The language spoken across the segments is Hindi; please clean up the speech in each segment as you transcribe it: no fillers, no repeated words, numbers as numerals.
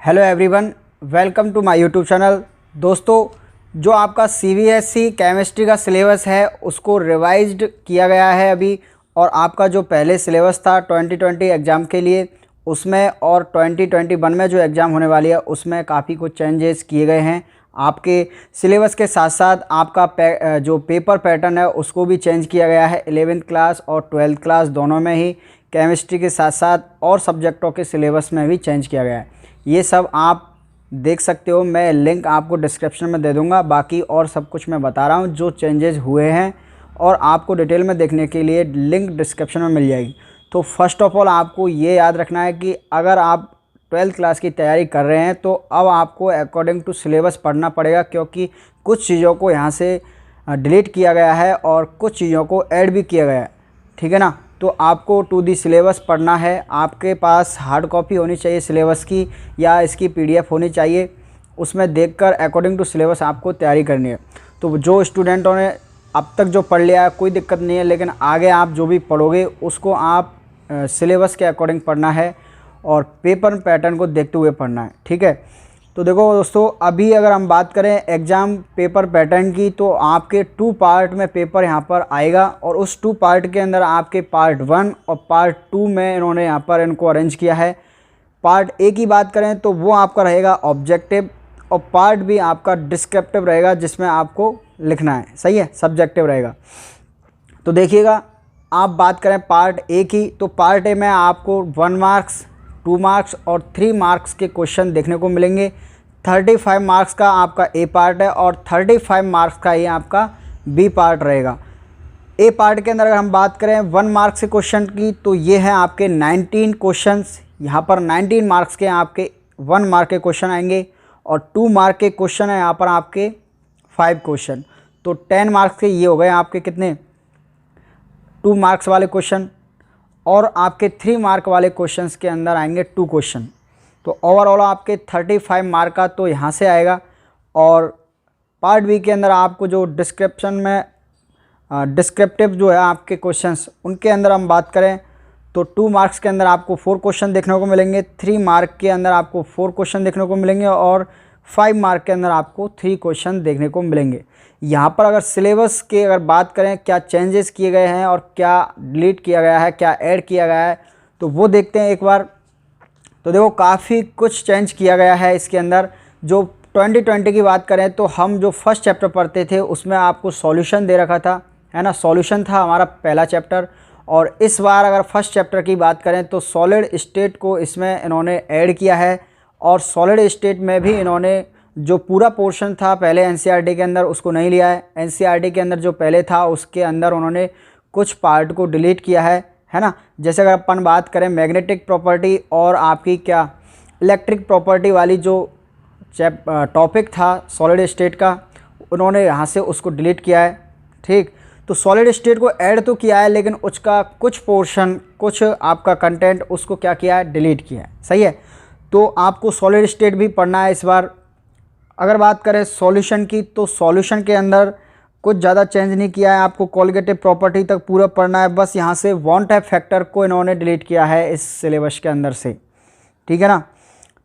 Hello everyone, welcome to my YouTube channel. दोस्तों, जो आपका सीबीएसई केमिस्ट्री का सिलेबस है उसको रिवाइज्ड किया गया है अभी, और आपका जो पहले सिलेबस था 2020 एग्ज़ाम के लिए उसमें और 2021 में जो एग्ज़ाम होने वाली है उसमें काफ़ी कुछ चेंजेस किए गए हैं। आपके सिलेबस के साथ साथ आपका जो पेपर पैटर्न है उसको भी चेंज किया गया है। 11th क्लास और 12th क्लास दोनों में ही केमिस्ट्री के साथ साथ और सब्जेक्टों के सिलेबस में भी चेंज किया गया है। ये सब आप देख सकते हो, मैं लिंक आपको डिस्क्रिप्शन में दे दूंगा। बाकी और सब कुछ मैं बता रहा हूँ जो चेंजेस हुए हैं, और आपको डिटेल में देखने के लिए लिंक डिस्क्रिप्शन में मिल जाएगी। तो फर्स्ट ऑफ ऑल आपको ये याद रखना है कि अगर आप 12th क्लास की तैयारी कर रहे हैं तो अब आपको अकॉर्डिंग टू सिलेबस पढ़ना पड़ेगा, क्योंकि कुछ चीज़ों को यहाँ से डिलीट किया गया है और कुछ चीज़ों को ऐड भी किया गया है। ठीक है ना। तो आपको टू दी सिलेबस पढ़ना है। आपके पास हार्ड कॉपी होनी चाहिए सिलेबस की, या इसकी पीडीएफ होनी चाहिए। उसमें देखकर अकॉर्डिंग टू सिलेबस आपको तैयारी करनी है। तो जो स्टूडेंटों ने अब तक जो पढ़ लिया है कोई दिक्कत नहीं है, लेकिन आगे आप जो भी पढ़ोगे उसको आप सिलेबस के अकॉर्डिंग पढ़ना है और पेपर पैटर्न को देखते हुए पढ़ना है। ठीक है। तो देखो दोस्तों, अभी अगर हम बात करें एग्ज़ाम पेपर पैटर्न की, तो आपके 2 पार्ट में पेपर यहाँ पर आएगा, और उस 2 पार्ट के अंदर आपके पार्ट 1 और पार्ट 2 में इन्होंने यहाँ पर इनको अरेंज किया है। पार्ट ए की बात करें तो वो आपका रहेगा ऑब्जेक्टिव, और पार्ट बी आपका डिस्क्रिप्टिव रहेगा जिसमें आपको लिखना है। सही है, सब्जेक्टिव रहेगा। तो देखिएगा, आप बात करें पार्ट ए की, तो पार्ट ए में आपको 1 मार्क्स, 2 मार्क्स और 3 मार्क्स के क्वेश्चन देखने को मिलेंगे। 35 मार्क्स का आपका ए पार्ट है और 35 मार्क्स का ये आपका बी पार्ट रहेगा। ए पार्ट के अंदर अगर हम बात करें 1 मार्क्स के क्वेश्चन की, तो ये हैं आपके 19 क्वेश्चंस। यहाँ पर 19 मार्क्स के आपके 1 मार्क के क्वेश्चन आएंगे, और 2 मार्क के क्वेश्चन है यहाँ पर आपके 5 क्वेश्चन। तो 10 मार्क्स के ये हो गए आपके कितने, 2 मार्क्स वाले क्वेश्चन, और आपके 3 मार्क वाले क्वेश्चंस के अंदर आएंगे 2 क्वेश्चन। तो ओवरऑल आपके 35 मार्क का तो यहाँ से आएगा। और पार्ट बी के अंदर आपको जो डिस्क्रिप्शन में डिस्क्रिप्टिव जो है आपके क्वेश्चंस, उनके अंदर हम बात करें तो 2 मार्क्स के अंदर आपको 4 क्वेश्चन देखने को मिलेंगे, 3 मार्क के अंदर आपको 4 क्वेश्चन देखने को मिलेंगे, और 5 मार्क के अंदर आपको 3 क्वेश्चन देखने को मिलेंगे। यहाँ पर अगर सिलेबस की अगर बात करें क्या चेंजेस किए गए हैं और क्या डिलीट किया गया है, क्या ऐड किया गया है, तो वो देखते हैं एक बार। तो देखो, काफ़ी कुछ चेंज किया गया है इसके अंदर। जो 2020 की बात करें तो हम जो फर्स्ट चैप्टर पढ़ते थे उसमें आपको सॉल्यूशन दे रखा था, है ना। सॉल्यूशन था हमारा पहला चैप्टर। और इस बार अगर फर्स्ट चैप्टर की बात करें तो सॉलिड स्टेट को इसमें इन्होंने ऐड किया है, और सॉलिड स्टेट में भी इन्होंने जो पूरा पोर्शन था पहले एनसीईआरटी के अंदर उसको नहीं लिया है। एनसीईआरटी के अंदर जो पहले था उसके अंदर उन्होंने कुछ पार्ट को डिलीट किया है ना। जैसे अगर अपन बात करें मैग्नेटिक प्रॉपर्टी और आपकी क्या इलेक्ट्रिक प्रॉपर्टी वाली जो टॉपिक था सॉलिड स्टेट का, उन्होंने यहाँ से उसको डिलीट किया है। ठीक। तो सॉलिड स्टेट को ऐड तो किया है, लेकिन उसका कुछ पोर्शन, कुछ आपका कंटेंट उसको क्या किया है, डिलीट किया है। सही है। तो आपको सॉलिड स्टेट भी पढ़ना है इस बार। अगर बात करें सॉल्यूशन की, तो सॉल्यूशन के अंदर कुछ ज़्यादा चेंज नहीं किया है। आपको कॉलिगेटिव प्रॉपर्टी तक पूरा पढ़ना है, बस यहाँ से वन टाइप फैक्टर को इन्होंने डिलीट किया है इस सिलेबस के अंदर से। ठीक है ना।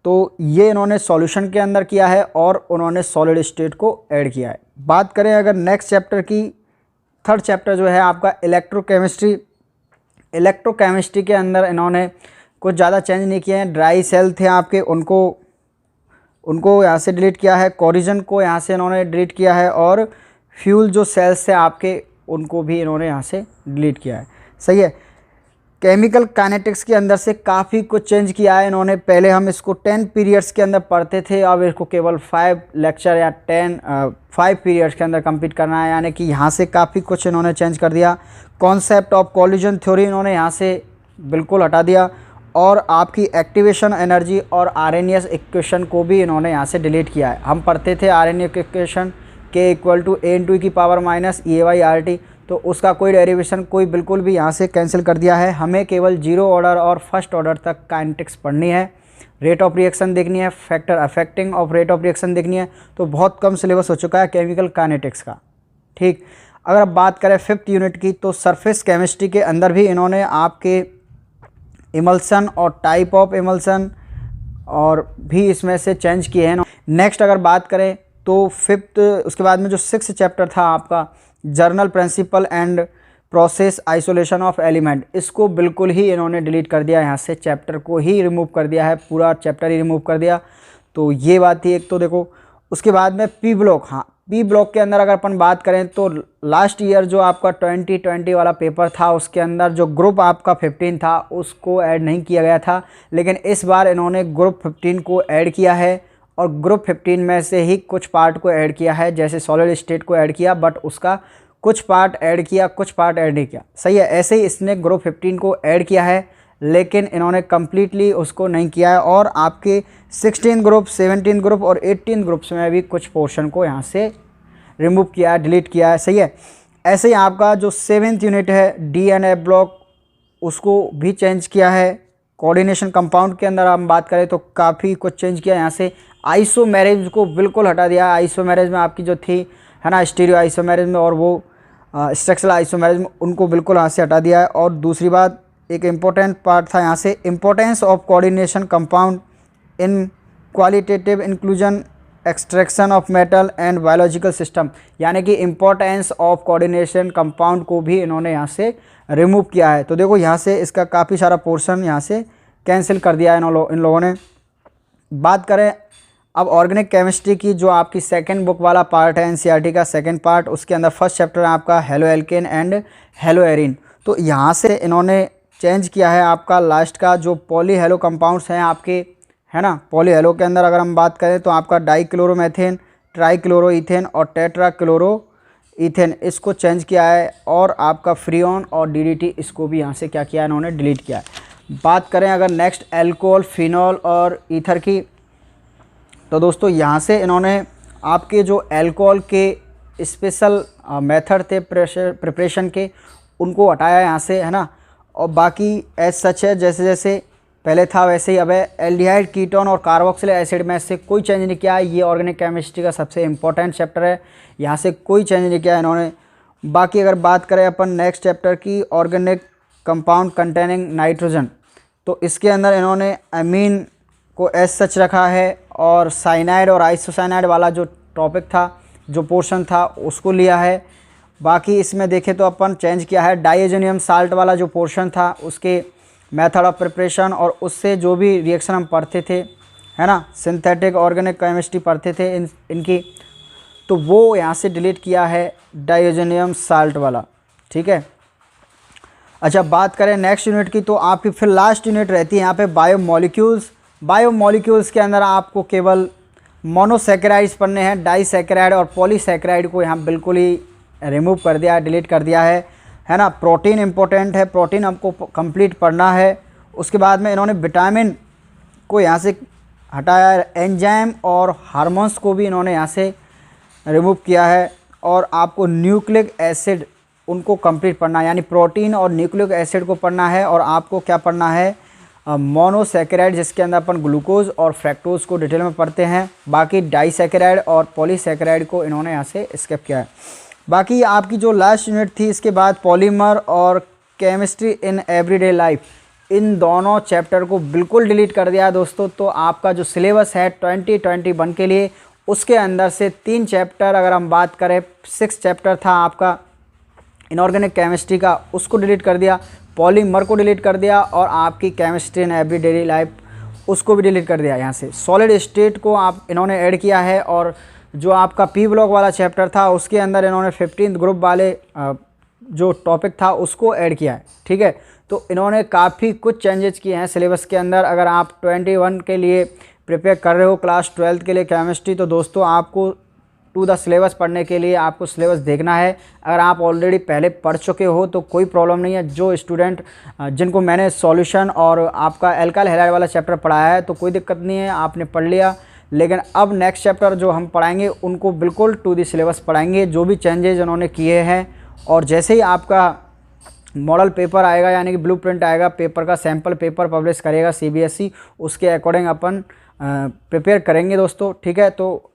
तो ये इन्होंने सॉल्यूशन के अंदर किया है और उन्होंने सॉलिड स्टेट को ऐड किया है। बात करें अगर नेक्स्ट चैप्टर की, थर्ड चैप्टर जो है आपका इलेक्ट्रोकेमिस्ट्री। इलेक्ट्रोकेमिस्ट्री के अंदर इन्होंने कुछ ज़्यादा चेंज नहीं किए हैं। ड्राई सेल थे आपके, उनको यहाँ से डिलीट किया है। कोरिजन को यहाँ से इन्होंने डिलीट किया है, और फ्यूल जो सेल्स थे आपके उनको भी इन्होंने यहाँ से डिलीट किया है। सही है। केमिकल काइनेटिक्स के अंदर से काफ़ी कुछ चेंज किया है इन्होंने। पहले हम इसको 10 पीरियड्स के अंदर पढ़ते थे, अब इसको केवल 5 लेक्चर या 5 पीरियड्स के अंदर कंप्लीट करना है, यानी कि यहाँ से काफ़ी कुछ इन्होंने चेंज कर दिया। कॉन्सेप्ट ऑफ कॉलिजन थ्योरी इन्होंने यहाँ से बिल्कुल हटा दिया, और आपकी एक्टिवेशन एनर्जी और आरएनएस इक्वेशन को भी इन्होंने यहाँ से डिलीट किया है। हम पढ़ते थे आरएनएस इक्वेशन के इक्वल टू a⁻e⁻ तो उसका कोई डेरिवेशन कोई बिल्कुल भी यहाँ से कैंसिल कर दिया है। हमें केवल 0 ऑर्डर और फर्स्ट ऑर्डर तक काइनेटिक्स पढ़नी है, रेट ऑफ रिएक्शन देखनी है, factor affecting of rate of reaction देखनी है। तो बहुत कम सिलेबस हो चुका है केमिकल काइनेटिक्स का। ठीक। अगर अब बात करें 5th यूनिट की, तो सरफेस केमिस्ट्री के अंदर भी इन्होंने आपके इमल्सन और टाइप ऑफ इमल्सन और भी इसमें से चेंज किए हैं। नेक्स्ट अगर बात करें तो फिफ्थ, उसके बाद में जो 6th चैप्टर था आपका general principle and process isolation of element, इसको बिल्कुल ही इन्होंने डिलीट कर दिया, यहाँ से चैप्टर को ही रिमूव कर दिया है, पूरा चैप्टर ही रिमूव कर दिया। तो ये बात थी एक तो देखो। उसके बाद में पी ब्लॉक, हाँ पी ब्लॉक के अंदर अगर अपन बात करें तो लास्ट ईयर जो आपका 2020 वाला पेपर था उसके अंदर जो ग्रुप आपका 15 था उसको ऐड नहीं किया गया था, लेकिन इस बार इन्होंने ग्रुप 15 को ऐड किया है और ग्रुप 15 में से ही कुछ पार्ट को ऐड किया है, जैसे सॉलिड स्टेट को ऐड किया बट उसका कुछ पार्ट ऐड किया, कुछ पार्ट ऐड नहीं किया, सही है। ऐसे ही इसने ग्रुप 15 को ऐड किया है लेकिन इन्होंने कम्प्लीटली उसको नहीं किया है और आपके 16 ग्रुप, 17 ग्रुप और 18 ग्रुप्स में भी कुछ पोर्शन को यहाँ से रिमूव किया है, डिलीट किया है, सही है। ऐसे ही आपका जो 7th यूनिट है DNA ब्लॉक, उसको भी चेंज किया है। कोऑर्डिनेशन कंपाउंड के अंदर हम बात करें तो काफ़ी कुछ चेंज किया यहाँ से। आइसोमेरेज को बिल्कुल हटा दिया। आइसोमेरेज में आपकी जो थी है ना स्टीरियो आइसोमेरेज में और वो स्ट्रक्चरल आइसोमेरेज में, उनको बिल्कुल यहाँ से हटा दिया है। और दूसरी बात, एक इम्पोर्टेंट पार्ट था यहाँ से, importance of coordination compound in qualitative inclusion extraction of metal and biological system, यानी कि इम्पोर्टेंस ऑफ कोऑर्डिनेशन कंपाउंड को भी इन्होंने यहाँ से रिमूव किया है। तो देखो यहाँ से इसका काफ़ी सारा पोर्शन यहाँ से कैंसिल कर दिया है इन लोगों ने। बात करें अब ऑर्गेनिक केमिस्ट्री की, जो आपकी सेकंड बुक वाला पार्ट है एनसीईआरटी का सेकंड पार्ट, उसके अंदर फर्स्ट चैप्टर है आपका halo alkane and hello Erin. तो यहाँ से इन्होंने चेंज किया है आपका लास्ट का जो पॉली हेलो कंपाउंड्स हैं आपके, है ना। पॉली हेलो के अंदर अगर हम बात करें तो आपका डाइक्लोरोमेथेन, ट्राइक्लोरोइथेन और टेट्राक्लोरोइथेन, इसको चेंज किया है। और आपका फ्रीऑन और डीडीटी, इसको भी यहाँ से क्या किया है इन्होंने, डिलीट किया है। बात करें अगर नेक्स्ट एल्कोहल, फिनॉल और ईथर की, तो दोस्तों यहाँ से इन्होंने आपके जो एल्कोहल के स्पेशल मेथड थे प्रिपरेशन के, उनको हटाया यहाँ से, है ना। और बाकी एज सच है, जैसे जैसे पहले था वैसे ही अब है। एल्डिहाइड, कीटोन और कार्बोक्सिलिक एसिड में से कोई चेंज नहीं किया है। ये ऑर्गेनिक केमिस्ट्री का सबसे इंपॉर्टेंट चैप्टर है, यहाँ से कोई चेंज नहीं किया है इन्होंने। बाकी अगर बात करें अपन नेक्स्ट चैप्टर की, ऑर्गेनिक कंपाउंड कंटेनिंग नाइट्रोजन, तो इसके अंदर इन्होंने अमीन को एज सच रखा है और साइनाइड और आइसोसाइनाइड वाला जो टॉपिक था, जो पोर्शन था, उसको लिया है। बाकी इसमें देखें तो अपन चेंज किया है डाइएजोनियम साल्ट वाला जो पोर्शन था, उसके मेथड ऑफ प्रिपरेशन और उससे जो भी रिएक्शन हम पढ़ते थे, है ना, सिंथेटिक ऑर्गेनिक केमिस्ट्री पढ़ते थे इनकी, तो वो यहाँ से डिलीट किया है डाइएजोनियम साल्ट वाला, ठीक है। अच्छा, बात करें नेक्स्ट यूनिट की, तो आपकी फिर लास्ट यूनिट रहती है यहाँ पे बायोमोलिक्यूल्स। बायोमोलिक्यूल्स के अंदर आपको केवल मोनोसैकेराइड्स पढ़ने हैं, डाइसैकेराइड और पॉलीसैकेराइड को यहाँ बिल्कुल ही रिमूव कर दिया है, डिलीट कर दिया है ना। प्रोटीन इंपॉर्टेंट है, प्रोटीन हमको कंप्लीट पढ़ना है। उसके बाद में इन्होंने विटामिन को यहाँ से हटाया है, एंजाइम और हार्मोन्स को भी इन्होंने यहाँ से रिमूव किया है। और आपको न्यूक्लिक एसिड उनको कंप्लीट पढ़ना है, यानी प्रोटीन और न्यूक्लिक एसिड को पढ़ना है। और आपको क्या पढ़ना है, मोनोसैकेराइड, जिसके अंदर अपन ग्लूकोज और फ्रैक्टोज को डिटेल में पढ़ते हैं। बाकी डाइसैकेराइड और पॉलीसैकेराइड को इन्होंने यहाँ से स्किप किया है। बाकी आपकी जो लास्ट यूनिट थी इसके बाद पॉलीमर और केमिस्ट्री इन एवरीडे लाइफ, इन दोनों चैप्टर को बिल्कुल डिलीट कर दिया है दोस्तों। तो आपका जो सिलेबस है 2021 के लिए, उसके अंदर से 3 चैप्टर, अगर हम बात करें 6 चैप्टर था आपका इनऑर्गेनिक केमिस्ट्री का, उसको डिलीट कर दिया, पॉलीमर को डिलीट कर दिया और आपकी केमिस्ट्री इन एवरीडे लाइफ उसको भी डिलीट कर दिया। यहाँ से सॉलिड स्टेट को आप इन्होंने ऐड किया है। और जो आपका पी ब्लॉक वाला चैप्टर था उसके अंदर इन्होंने 15th ग्रुप वाले जो टॉपिक था उसको ऐड किया है, ठीक है। तो इन्होंने काफ़ी कुछ चेंजेस किए हैं सिलेबस के अंदर। अगर आप 21 के लिए प्रिपेयर कर रहे हो क्लास 12th के लिए केमिस्ट्री, तो दोस्तों आपको टू द सिलेबस पढ़ने के लिए आपको सिलेबस देखना है। अगर आप ऑलरेडी पहले पढ़ चुके हो तो कोई प्रॉब्लम नहीं है। जो स्टूडेंट जिनको मैंने सॉल्यूशन और आपका एल्काइल हैलाइड वाला चैप्टर पढ़ाया है तो कोई दिक्कत नहीं है, आपने पढ़ लिया। लेकिन अब नेक्स्ट चैप्टर जो हम पढ़ाएंगे उनको बिल्कुल टू द सिलेबस पढ़ाएंगे, जो भी चेंजेज उन्होंने किए हैं। और जैसे ही आपका मॉडल पेपर आएगा, यानी कि ब्लूप्रिंट आएगा, पेपर का सैम्पल पेपर पब्लिश करेगा CBSE, उसके अकॉर्डिंग अपन प्रिपेयर करेंगे दोस्तों, ठीक है। तो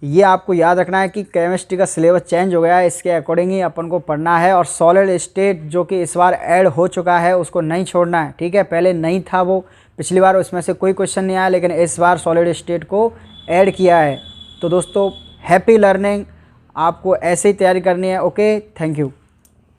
ये आपको याद रखना है कि केमिस्ट्री का सिलेबस चेंज हो गया है, इसके अकॉर्डिंग ही अपन को पढ़ना है। और सॉलिड स्टेट जो कि इस बार ऐड हो चुका है उसको नहीं छोड़ना है, ठीक है। पहले नहीं था वो, पिछली बार उसमें से कोई क्वेश्चन नहीं आया, लेकिन इस बार सॉलिड स्टेट को ऐड किया है। तो दोस्तों हैप्पी लर्निंग, आपको ऐसे ही तैयारी करनी है। Okay, thank you.